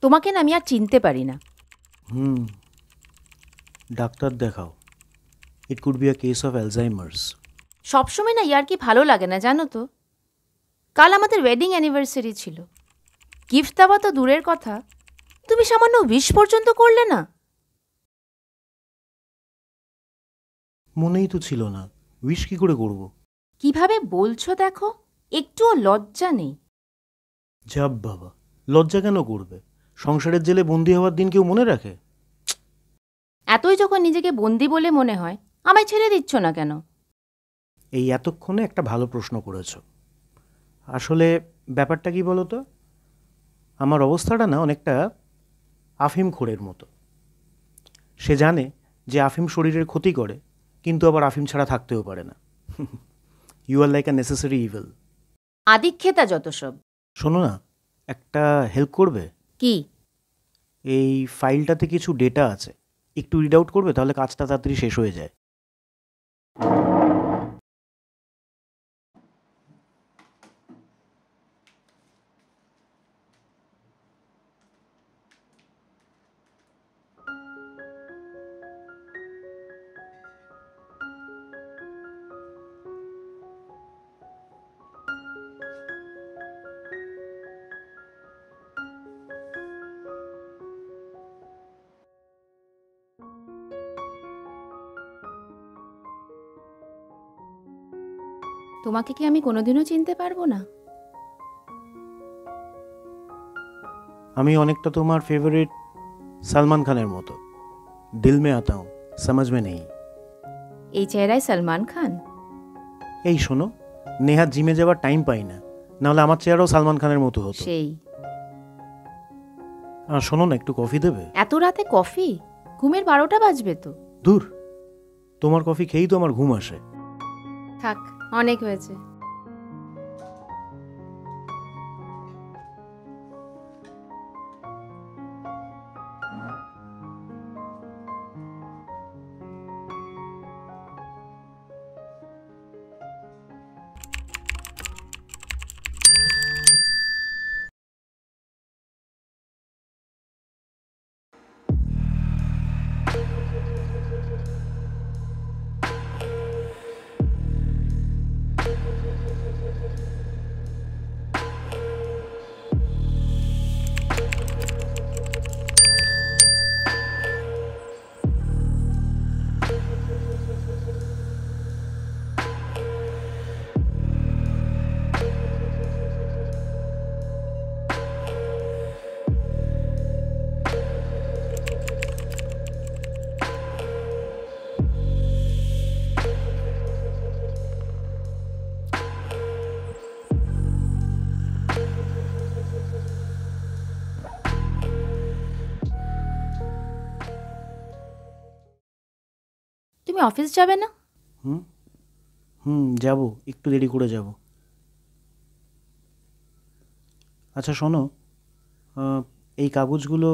তোমাকে না আমি আর চিনতে পারি না। ডাক্তার দেখাও। It could be a case of Alzheimer's. সবসময় না ইয়ার কি ভালো লাগে না জানো তো। কাল আমাদের ওয়েডিং অ্যানিভার্সারি ছিল। গিফট দেওয়া তো দূরের কথা, তুমি সামান্য উইশ পর্যন্ত করলে না। মনেই তো ছিল না, উইশ কি করে করব? কিভাবে বলছো দেখো, একটুও লজ্জা নেই। যাব বাবা, লজ্জা কেন করবে? সংসারের জেলে বন্দি হওয়ার দিন কেউ মনে রাখে? এতই যখন নিজেকে বন্দি বলে মনে হয়, আমায় ছেড়ে দিচ্ছ না কেন? এই এতক্ষণে একটা ভালো প্রশ্ন করেছ। আসলে ব্যাপারটা কি বলো তো, আমার অবস্থাটা না অনেকটা আফিম খোরের মতো। সে জানে যে আফিম শরীরের ক্ষতি করে, কিন্তু আবার আফিম ছাড়া থাকতেও পারে না। You are like a necessary evil. আদিক্ষেতা যত সব। শোনো না, একটা হেল্প করবে? কি? এই ফাইলটাতে কিছু ডেটা আছে, একটু রিড আউট করবে, তাহলে কাজটা তাড়াতাড়ি শেষ হয়ে যায়। তোমাকে কি আমি কোনোদিনও চিনতে পারবো না? আমি অনেকটা তোমার ফেভারিট সালমান খানের মতো। দিল মে আতা হুঁ, সমঝ মে নেই। এই চেহারায় সলমান খান? এই শোনো, নেহাত জিমে যাওয়ার টাইম পাই না, নাহলে আমার চেহারাও সালমান খানের মতো হতো। সেই। আর শোনো না, একটু কফি দেবে? এত রাতে কফি? ঘুমের 12টা বাজবে তো। দূর, তোমার কফি খেয়েই তো আমার ঘুম আসে। থাক, অনেক হয়েছে। তুমি অফিস যাবে না? যাব, একটু দেরি করে যাব। আচ্ছা শোনো, এই কাগজগুলো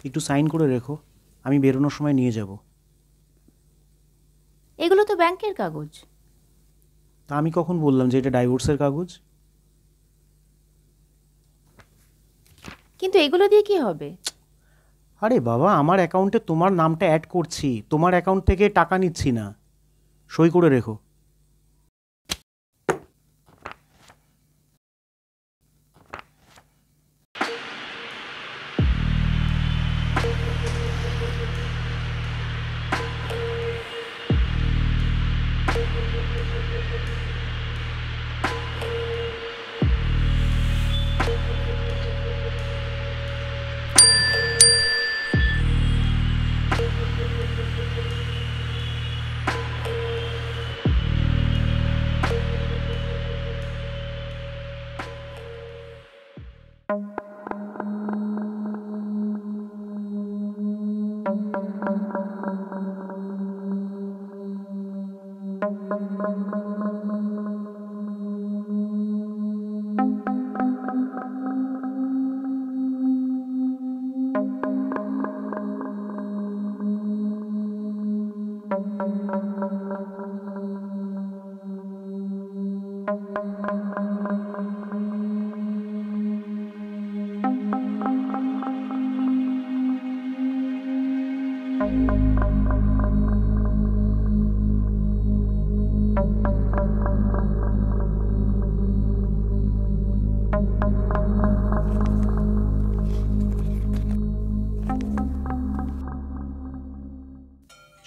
একটু সাইন করে রেখো, আমি বেরোনোর সময় নিয়ে যাব। এগুলো তো ব্যাংকের কাগজ। তা আমি কখন বললাম যে এটা ডাইভোর্সের কাগজ? কিন্তু এগুলো দিয়ে কি হবে? আরে বাবা, আমার অ্যাকাউন্টে তোমার নামটা অ্যাড করছি, তোমার অ্যাকাউন্ট থেকে টাকা নিচ্ছি না। সই করে রেখো।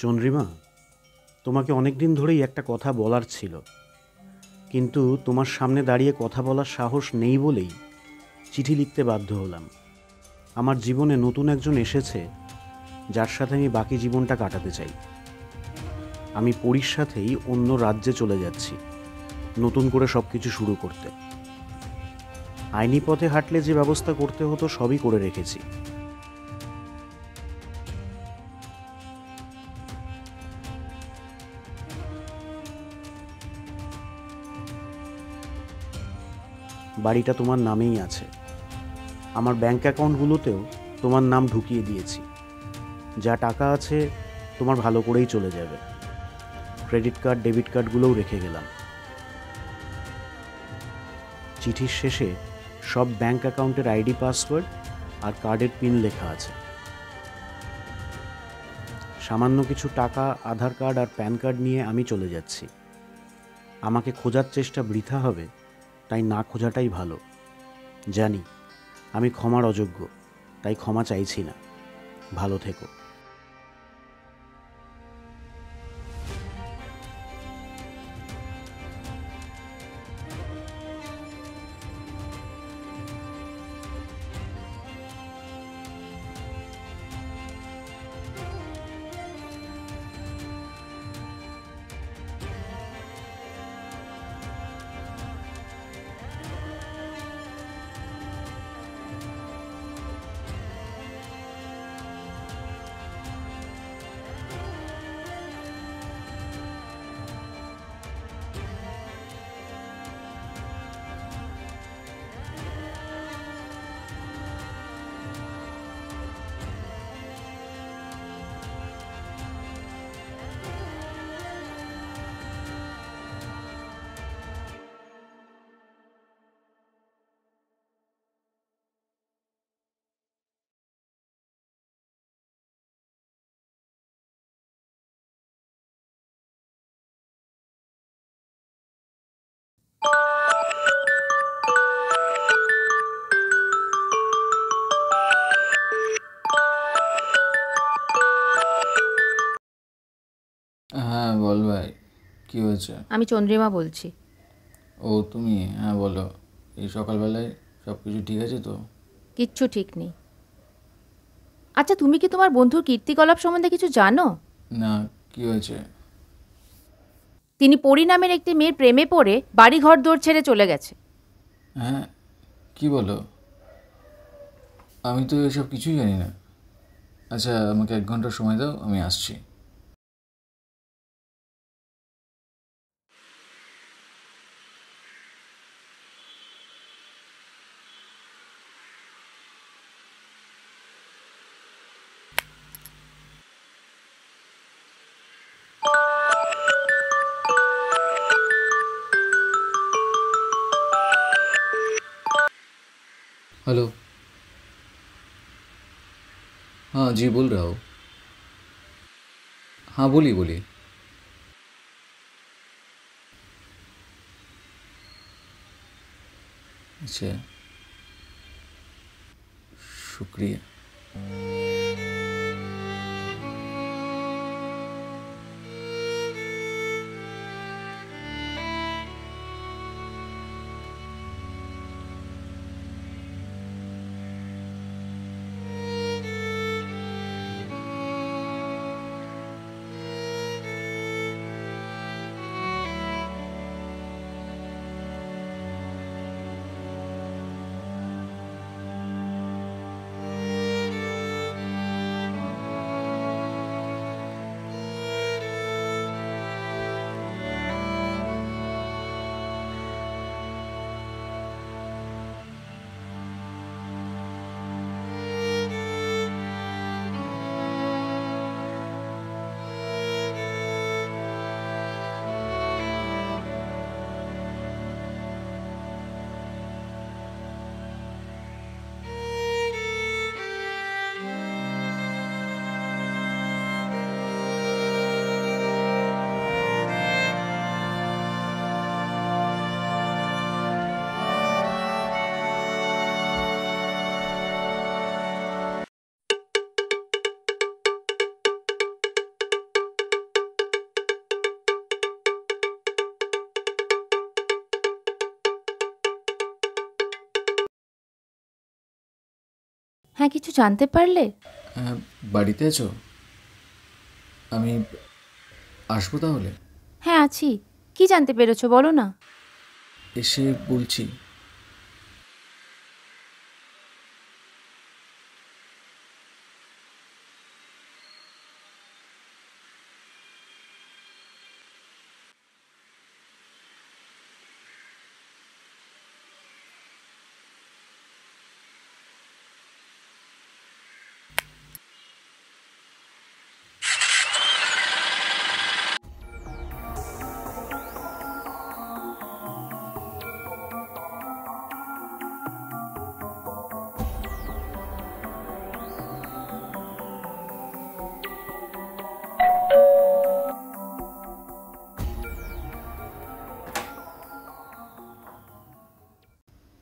চন্দ্রিমা, তোমাকে অনেক দিন ধরেই একটা কথা বলার ছিল, কিন্তু তোমার সামনে দাঁড়িয়ে কথা বলার সাহস নেই বলেই চিঠি লিখতে বাধ্য হলাম। আমার জীবনে নতুন একজন এসেছে যার সাথে আমি বাকি জীবনটা কাটাতে চাই। আমি পরীর সাথেই অন্য রাজ্যে চলে যাচ্ছি, নতুন করে সব কিছু শুরু করতে। আইনি পথে হাঁটলে যে ব্যবস্থা করতে হতো সবই করে রেখেছি। বাড়িটা তোমার নামেই আছে, আমার ব্যাংক অ্যাকাউন্টগুলোতেও তোমার নাম ঢুকিয়ে দিয়েছি। যা টাকা আছে তোমার ভালো করেই চলে যাবে। ক্রেডিট কার্ড, ডেবিট কার্ডগুলোও রেখে গেলাম। চিঠির শেষে সব ব্যাংক অ্যাকাউন্টের আইডি, পাসওয়ার্ড আর কার্ডের পিন লেখা আছে। সামান্য কিছু টাকা, আধার কার্ড আর প্যান কার্ড নিয়ে আমি চলে যাচ্ছি। আমাকে খোঁজার চেষ্টা বৃথা হবে, তাই না খোঁজাটাই ভালো। জানি আমি ক্ষমার অযোগ্য, তাই ক্ষমা চাইছি না। ভালো থেকো। হ্যাঁ বল ভাই, কি হয়েছে? আমি চন্দ্রিমা বলছি। ও তুমি? হ্যাঁ বলো। এই সকালবেলায় সব কিছু ঠিক আছে তো? কিচ্ছু ঠিক নেই। আচ্ছা, তুমি কি তোমার বন্ধুর কীর্তিকলাপ সম্বন্ধে কিছু জানো? না, কি হয়েছে? তিনি পরি নামের একটি মেয়ের প্রেমে পড়ে বাড়ি ঘর দৌড় ছেড়ে চলে গেছে। হ্যাঁ, কি বলো? আমি তো এসব কিছুই জানি না। আচ্ছা, আমাকে 1 ঘন্টা সময় দাও, আমি আসছি। हेलो। हाँ जी, बोल रहा हूँ। हाँ बोलिए बोलिए। अच्छा, शुक्रिया। হ্যাঁ, কিছু জানতে পারলে? হ্যাঁ, বাড়িতে আছো? আমি আসবো তাহলে? হ্যাঁ, আছি। কি জানতে পেরেছো বলো না। এসে বলছি।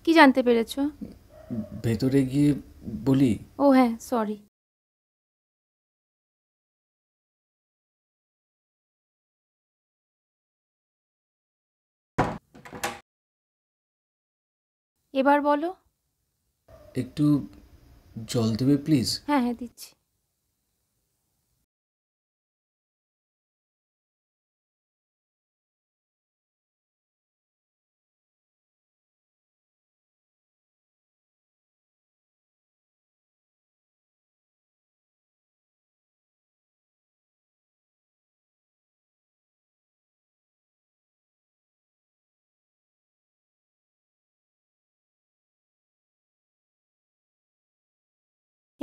কি জানতে পেরেছো? ভেতরে গিয়ে বলি। ও হ্যাঁ, সরি। এবার বলো। একটু জল দেবে প্লিজ? হ্যাঁ হ্যাঁ, দিচ্ছি।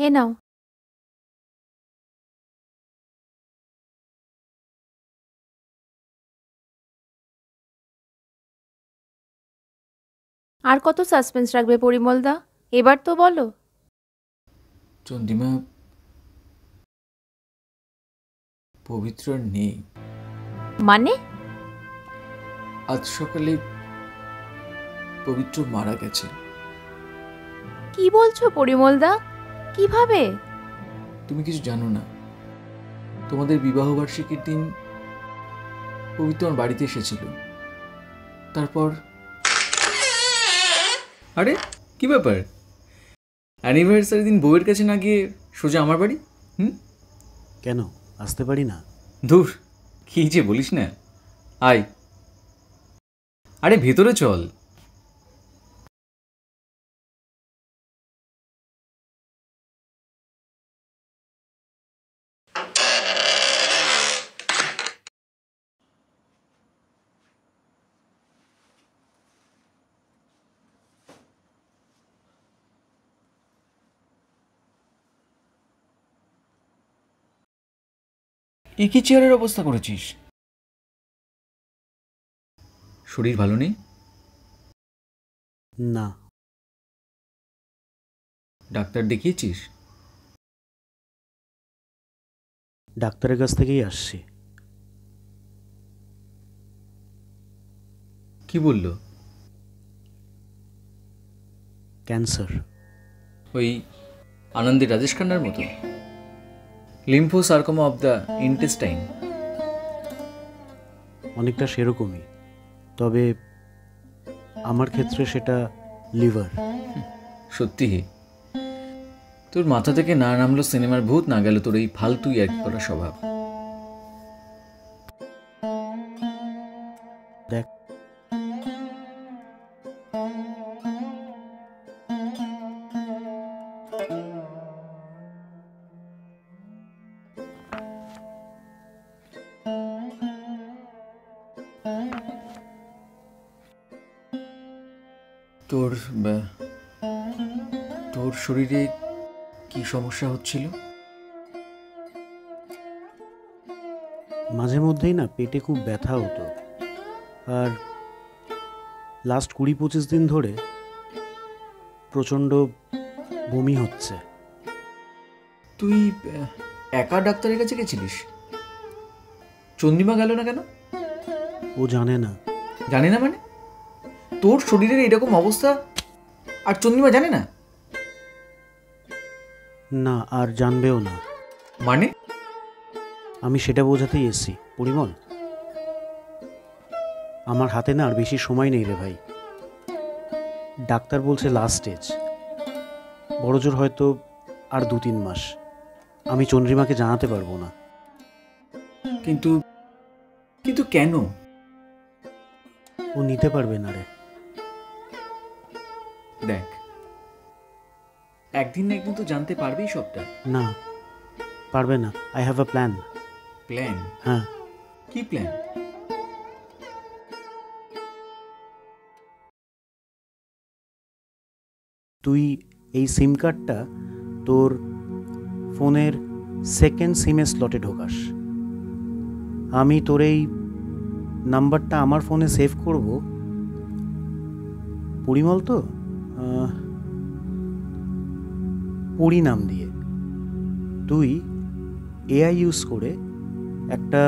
এ নাও। আর কত সাসপেন্স রাখবে পরিমলদা? এবার তো বলো। চন্দ্রিমা, পবিত্র আর নেই। মানে? আজ সকালে পবিত্র মারা গেছে। কি বলছো পরিমলদা? কিভাবে? তুমি কিছু জানো না। তোমাদের বিবাহবার্ষিকীর দিন পবিত্র আমার বাড়িতে এসেছিল। তারপর আরে কি ব্যাপার, অ্যানিভার্সারি দিন বউয়ের কাছে না গিয়ে সোজা আমার বাড়ি? কেন আসতে পারি না? ধুর, কি যে বলিস না। আয়, আরে ভেতরে চল। একই চেয়ারের অবস্থা করেছিস? শরীর ভালো নেই? না। ডাক্তার দেখিয়েছিস? ডাক্তারের কাছ থেকেই আসছি। কি বললো? ক্যান্সার। ওই আনন্দের রাজেশ খান্নার মতো? লিম্ফোসার্কোমা অফ দ্য ইন্টেস্টাইন? অনেকটা সেরকমই, তবে আমার ক্ষেত্রে সেটা লিভার। সত্যি তোর মাথা থেকে না নামলো সিনেমার ভূত, না গেল তোর এই ফালতু আর কি করা স্বভাব। দেখ, তোর তোর শরীরে কি সমস্যা হচ্ছিল? মাঝে মধ্যেই না পেটে খুব ব্যথা হতো, আর লাস্ট 20-25 দিন ধরে প্রচণ্ড বমি হচ্ছে। তুই একা ডাক্তারের কাছে গেছিলিস? চন্দ্রিমা গেল না কেন? ও জানে না। জানে না মানে? তোর শরীরের এরকম অবস্থা আর চন্দ্রিমা জানে না? না, আর জানবেও না। মানে? আমি সেটা বোঝাতেই এসেছি পরিমল। আমার হাতে না আর বেশি সময় নেই রে ভাই। ডাক্তার বলছে লাস্ট স্টেজ, বড়জোর হয়তো আর 2-3 মাস। আমি চন্দ্রিমাকে জানাতে পারবো না। কিন্তু কিন্তু কেন? ও নিতে পারবে না রে। দেখ, একদিন না একদিন তো জানতে পারবেই সবটা। না, পারবে না। I have a plan. Plan? হ্যাঁ। কি প্ল্যান? তুই এই সিম কার্ডটা তোর ফোনের সেকেন্ড সিমে স্লটে ঢোকাস। আমি তোর এই নাম্বারটা আমার ফোনে সেভ করব। পরিমল তো পরি নাম দিয়ে তুই এআই ইউজ করে একটা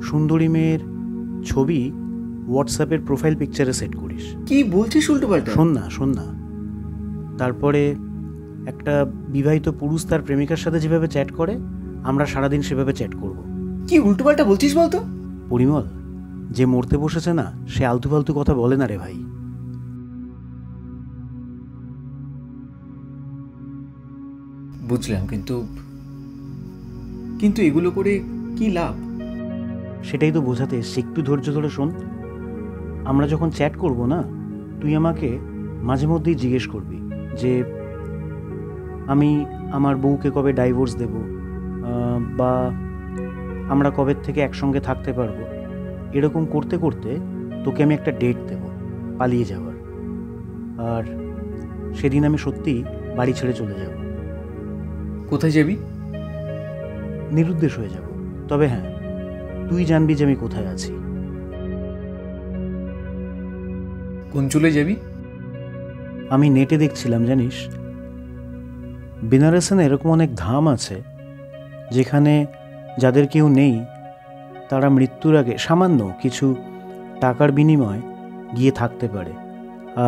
সুন্দরী মেয়ের ছবি হোয়াটসঅ্যাপের প্রোফাইল পিকচারে সেট করিস। কি বলছিস উল্টোপাল্টা? শোন না। তারপরে একটা বিবাহিত পুরুষ তার প্রেমিকার সাথে যেভাবে চ্যাট করে, আমরা সারাদিন সেভাবে চ্যাট করব। কি উল্টোপাল্টা বলছিস বলতো? পরিমল, যে মরতে বসেছে না, সে আলতু ফালতু কথা বলে না রে ভাই। বুঝলাম, কিন্তু কিন্তু এগুলো করে কি লাভ? সেটাই তো বোঝাতে এসছি, একটু ধৈর্য ধরে শোন। আমরা যখন চ্যাট করব না, তুই আমাকে মাঝে মধ্যেই জিজ্ঞেস করবি যে আমি আমার বউকে কবে ডাইভোর্স দেব, বা আমরা কবে থেকে একসঙ্গে থাকতে পারবো। এরকম করতে করতে তোকে আমি একটা ডেট দেব পালিয়ে যাওয়ার। আর সেদিন আমি সত্যি বাড়ি ছেড়ে চলে যাব। কোথায় যাবি? নিরুদ্দেশ হয়ে যাব। তবে হ্যাঁ, তুই জানবি যে আমি কোথায় আছি। কোন চলে যাবি? আমি নেটে দেখছিলাম, জানিস, বেনারসে না এরকম অনেক ধাম আছে যেখানে যাদের কেউ নেই তারা মৃত্যুর আগে সামান্য কিছু টাকার বিনিময়ে গিয়ে থাকতে পারে।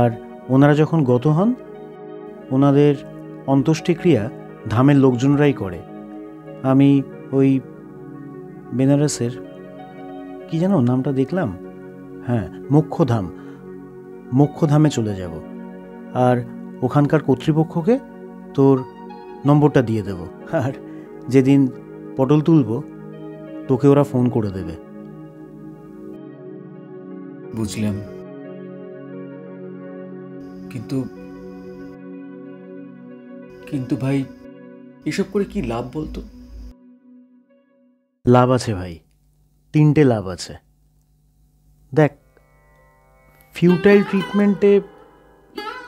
আর ওনারা যখন গত হন, ওনাদের অন্ত্যেষ্টিক্রিয়া ধামের লোকজনরাই করে। আমি ওই বেনারসের কি যেন নামটা দেখলাম, হ্যাঁ, মোক্ষধামে চলে যাব। আর ওখানকার কর্তৃপক্ষকে তোর নম্বরটা দিয়ে দেব। আর যেদিন পটল তুলব তোকে ওরা ফোন করে দেবে। বুঝলাম, কিন্তু কিন্তু ভাই, এসব করে কি লাভ বলতো? লাভ আছে ভাই, 3টে লাভ আছে। দেখ, ফিউটাইল ট্রিটমেন্টে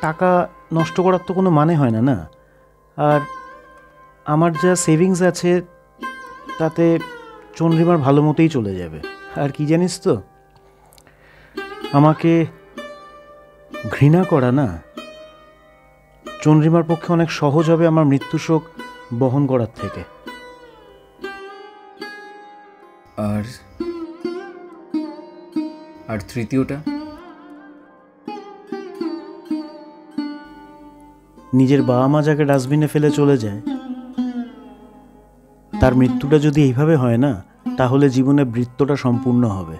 টাকা নষ্ট করার তো কোনো মানে হয় না। আর আমার যা সেভিংস আছে তাতে চন্দ্রিমার ভালো মতোই চলে যাবে। আর কি জানিস তো, আমাকে ঘৃণা করা না চন্দ্রিমার পক্ষে অনেক সহজ হবে আমার মৃত্যু শোক বহন করার থেকে। আর আর তৃতীয়টা? নিজের বাবা মা যাকে ডাস্টবিনে ফেলে চলে যায়, তার মৃত্যুটা যদি এইভাবে হয় না, তাহলে জীবনে বৃত্তটা সম্পূর্ণ হবে।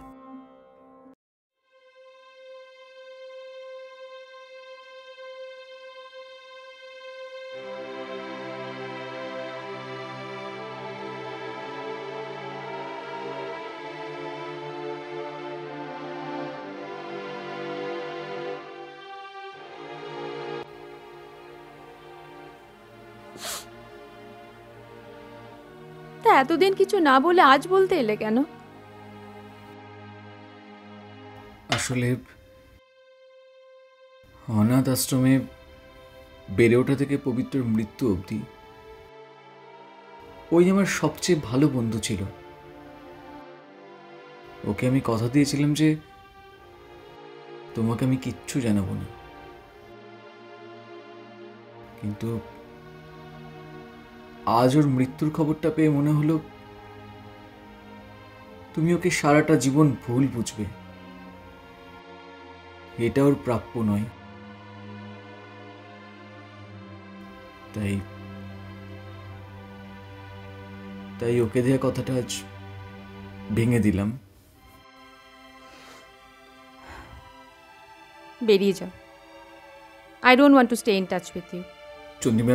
তা এতদিন কিছু না বলে আজ বলতে এলে কেন? আসলে অনাথ আশ্রমে বেড়ে ওঠা থেকে পবিত্র মৃত্যু অবধি ওই আমার সবচেয়ে ভালো বন্ধু ছিল। ওকে আমি কথা দিয়েছিলাম যে তোমাকে আমি কিচ্ছু জানাবো না, কিন্তু আজ ওর মৃত্যুর খবরটা পেয়ে মনে হলো তুমি ওকে সারাটা জীবন ভুল বুঝবে। এটা ওর প্রাপ্য নয়। তাই তাই ওকে দেওয়া কথাটা আজ ভেঙে দিলাম। বেরিয়ে যাও। I don't want to stay in touch with you. Chandrima,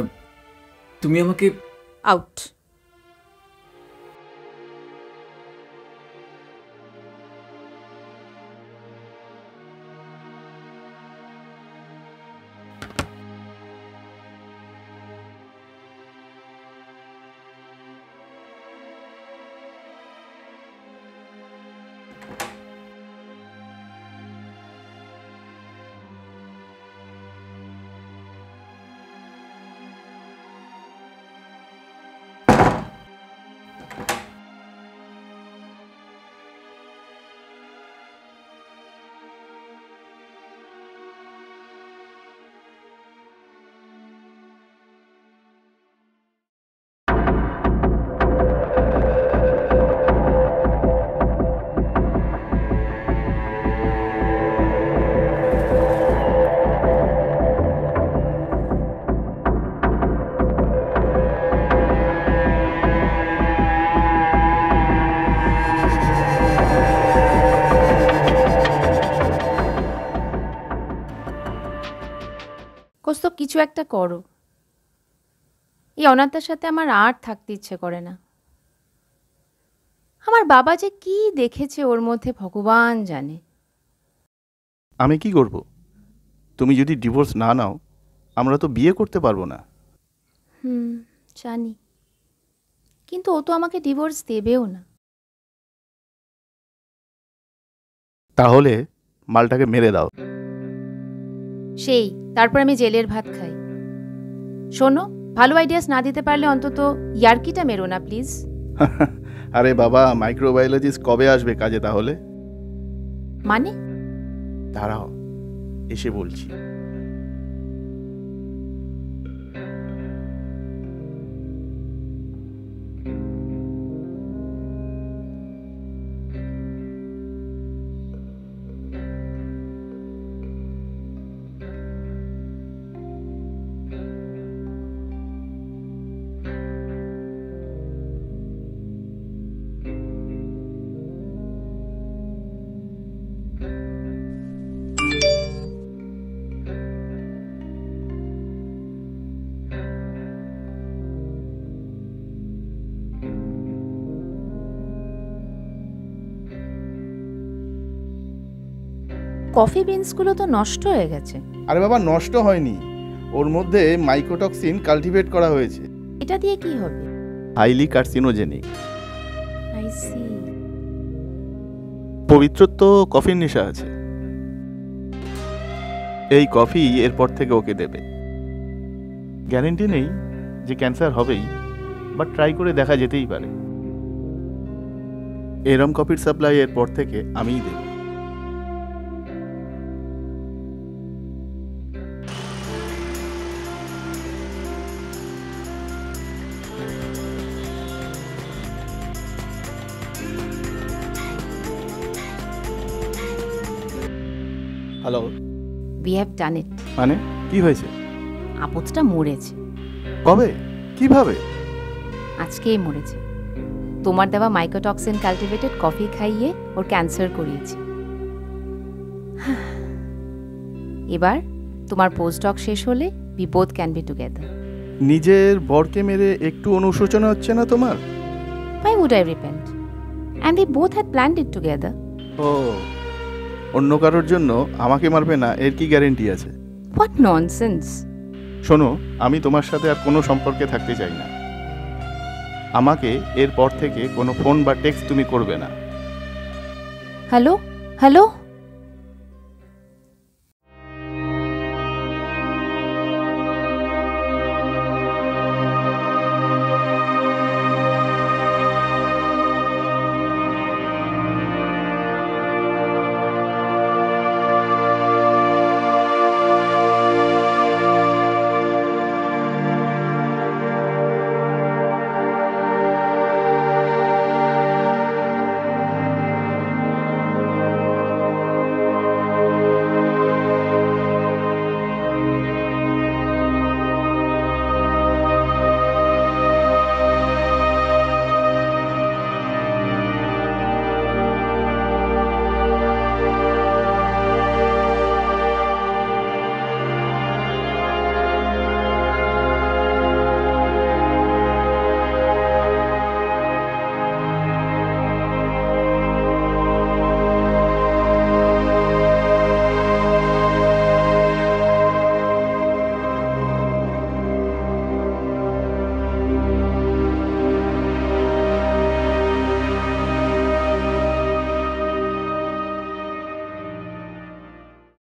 তুমি আমাকে আউট। কৌস্তব, কিছু একটা করো। এই অনাথটার সাথে আমার আর থাকতে ইচ্ছে করে না। আমার বাবা যে কি দেখেছে ওর মধ্যে ভগবান জানে। আমি কি করব? তুমি যদি ডিভোর্স না নাও আমরা তো বিয়ে করতে পারবো না। জানি, কিন্তু ও তো আমাকে ডিভোর্স দেবেও না। তাহলে মালটাকে মেরে দাও। সেই তারপর আমি জেলের ভাত খাই। শোনো, ভালো আইডিয়াস না দিতে পারলে অন্তত ইয়ার্কিটা মেরো না প্লিজ। আরে বাবা, মাইক্রোবায়োলজিস্ট কবে আসবে কাজে তাহলে? মানে? দাঁড়াও, এসে বলছি। কফি বিনসগুলো তো নষ্ট হয়ে গেছে। আরে বাবা, নষ্ট হয়নি, ওর মধ্যে মাইকোটক্সিন কাল্টিভেট করা হয়েছে। এটা দিয়ে কি হবে? Highly carcinogenic. I see. পবিত্রত্ব কফির নেশা আছে। এই কফি এরপর থেকে ওকে দেবে। গ্যারেন্টি নেই যে ক্যান্সার হবেই, বাট ট্রাই করে দেখা যেতেই পারে। এরম কফির সাপ্লাই এরপর থেকে আমিই দেব। হ্যালো। উই হ্যাভ ডান ইট। মানে কি হয়েছে? আপদটা মরেছে। কবে? কিভাবে? আজকেই মরেছে। তোমার দেওয়া মাইকোটক্সিন কাল্টিভেটেড কফি খাইয়ে ওর ক্যান্সার করিয়েছি। এবার তোমার পোস্টডক শেষ হলে we both can be together. নিজের বরকে মেরে একটু অনুশোচনা হচ্ছে না তোমার? Why would I repent? And we both had planned it together. ও, অন্য কারোর জন্য আমাকে মারবে না এর কি গ্যারেন্টি আছে? What nonsense! শোনো, আমি তোমার সাথে আর কোনো সম্পর্কে থাকতে চাই না। আমাকে এরপর থেকে কোনো ফোন বা টেক্সট তুমি করবে না। Hello hello